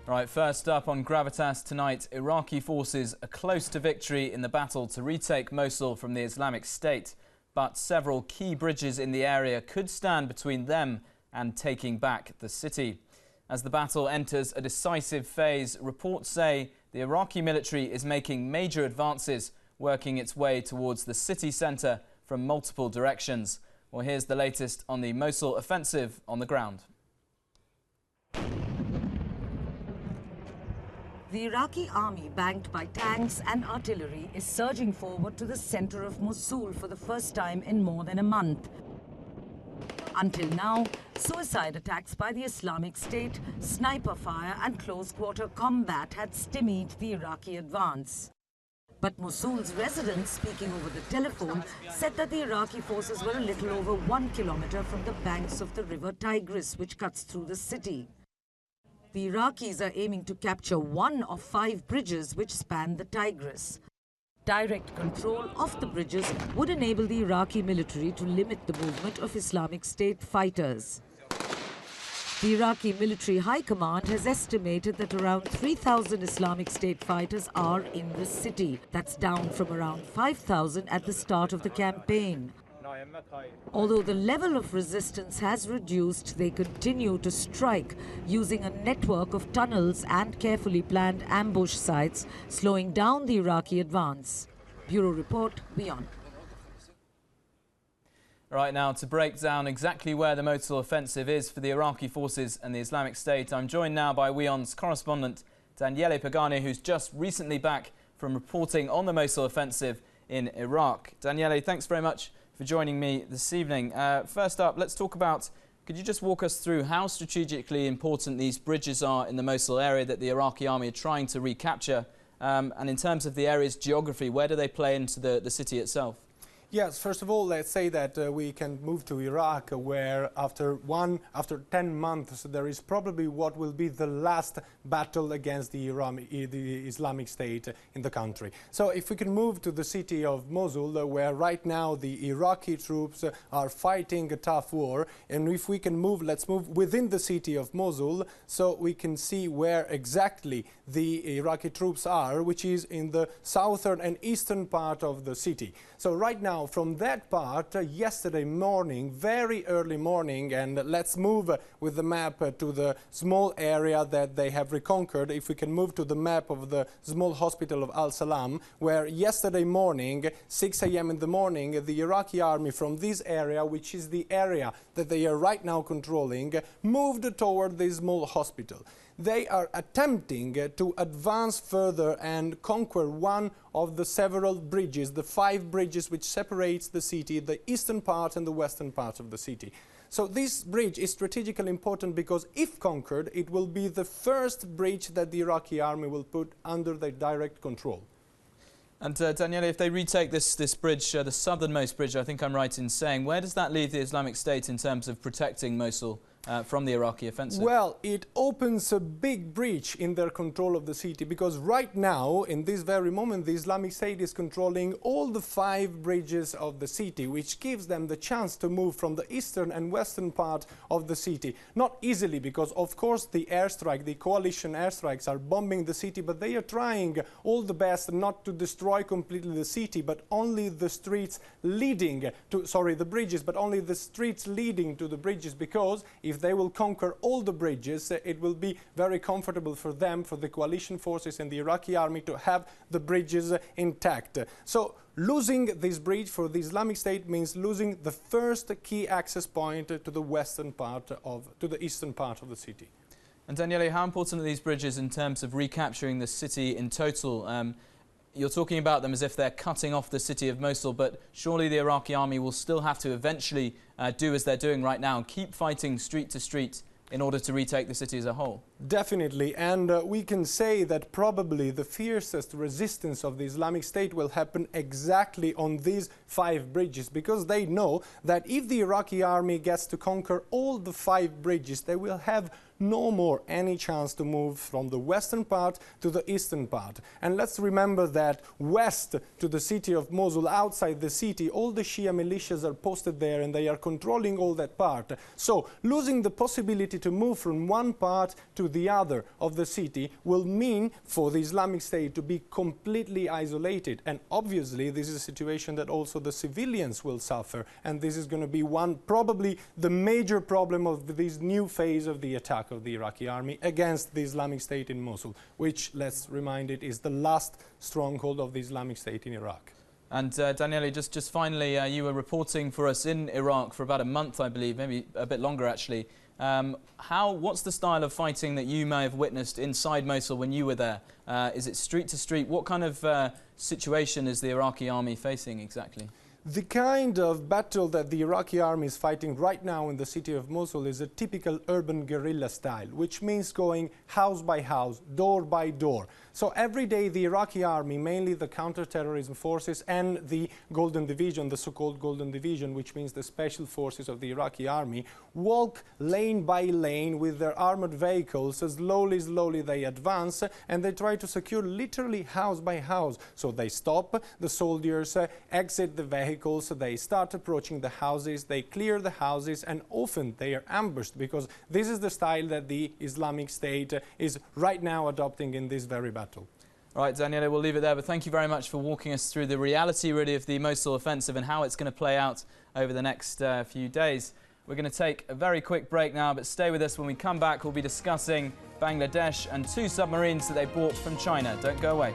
Right, first up on Gravitas tonight, Iraqi forces are close to victory in the battle to retake Mosul from the Islamic State. But several key bridges in the area could stand between them and taking back the city. As the battle enters a decisive phase, reports say the Iraqi military is making major advances, working its way towards the city centre from multiple directions. Well, here's the latest on the Mosul offensive on the ground. The Iraqi army, backed by tanks and artillery, is surging forward to the center of Mosul for the first time in more than a month. Until now, suicide attacks by the Islamic State, sniper fire and close-quarter combat had stymied the Iraqi advance. But Mosul's residents, speaking over the telephone, said that the Iraqi forces were a little over 1 kilometer from the banks of the river Tigris, which cuts through the city. The Iraqis are aiming to capture one of 5 bridges which span the Tigris. Direct control of the bridges would enable the Iraqi military to limit the movement of Islamic State fighters. The Iraqi military high command has estimated that around 3,000 Islamic State fighters are in the city. That's down from around 5,000 at the start of the campaign. Although the level of resistance has reduced, they continue to strike using a network of tunnels and carefully planned ambush sites, slowing down the Iraqi advance. Bureau Report, WION. Right now, to break down exactly where the Mosul offensive is for the Iraqi forces and the Islamic State, I'm joined now by WION's correspondent Daniele Pagani, who's just recently back from reporting on the Mosul offensive in Iraq. Daniele, thanks very much for joining me this evening. First up, let's talk about, could you just walk us through how strategically important these bridges are in the Mosul area that the Iraqi army are trying to recapture? And in terms of the area's geography, where do they play into the city itself? Yes, first of all, let's say that we can move to Iraq, where after 10 months, there is probably what will be the last battle against the Islamic State in the country. So if we can move to the city of Mosul, where right now the Iraqi troops are fighting a tough war, and if we can move, let's move within the city of Mosul, so we can see where exactly the Iraqi troops are, which is in the southern and eastern part of the city. So right now, from that part, yesterday morning, very early morning, and let's move with the map to the small area that they have reconquered. If we can move to the map of the small hospital of Al-Salam, where yesterday morning, 6 a.m. in the morning, the Iraqi army from this area, which is the area that they are right now controlling, moved toward this small hospital. They are attempting to advance further and conquer one of the several bridges, the 5 bridges which separates the city, the eastern part and the western part of the city. So this bridge is strategically important because if conquered, it will be the first bridge that the Iraqi army will put under their direct control. And Daniele, if they retake this bridge, the southernmost bridge, I think I'm right in saying, where does that leave the Islamic State in terms of protecting Mosul from the Iraqi offensive? Well, it opens a big breach in their control of the city, because right now, in this very moment, the Islamic State is controlling all the 5 bridges of the city, which gives them the chance to move from the eastern and western part of the city. Not easily, because of course the airstrike, the coalition airstrikes are bombing the city, but they are trying all the best not to destroy completely the city, but only the streets leading to, the bridges, but only the streets leading to the bridges, because if they will conquer all the bridges, it will be very comfortable for them, for the coalition forces and the Iraqi army, to have the bridges intact. So losing this bridge for the Islamic State means losing the first key access point to the western part to the eastern part of the city. And Daniele, how important are these bridges in terms of recapturing the city in total? You're talking about them as if they're cutting off the city of Mosul, but surely the Iraqi army will still have to eventually do as they're doing right now and keep fighting street to street in order to retake the city as a whole. Definitely, and we can say that probably the fiercest resistance of the Islamic State will happen exactly on these 5 bridges, because they know that if the Iraqi army gets to conquer all the 5 bridges, they will have no more any chance to move from the western part to the eastern part. And let's remember that west to the city of Mosul, outside the city, all the Shia militias are posted there and they are controlling all that part. So losing the possibility to move from one part to the other of the city will mean for the Islamic State to be completely isolated. And obviously this is a situation that also the civilians will suffer, and this is going to be probably the major problem of this new phase of the attack of the Iraqi army against the Islamic State in Mosul, which, let's remind it, is the last stronghold of the Islamic State in Iraq. And Daniele, just finally, you were reporting for us in Iraq for about a month, I believe, maybe a bit longer actually. What's the style of fighting that you may have witnessed inside Mosul when you were there? Is it street to street? What kind of situation is the Iraqi army facing exactly? The kind of battle that the Iraqi army is fighting right now in the city of Mosul is a typical urban guerrilla style, which means going house by house, door by door. So every day the Iraqi army, mainly the counter-terrorism forces and the Golden Division, the so-called Golden Division, which means the special forces of the Iraqi army, walk lane by lane with their armored vehicles. Slowly they advance, and they try to secure literally house by house. So they stop, the soldiers exit the vehicles, they start approaching the houses, they clear the houses, and often they are ambushed, because this is the style that the Islamic State is right now adopting in this very battle. All right, Daniele, we'll leave it there, but thank you very much for walking us through the reality really of the Mosul offensive and how it's going to play out over the next few days. We're going to take a very quick break now, but stay with us. When we come back, we'll be discussing Bangladesh and 2 submarines that they bought from China. Don't go away.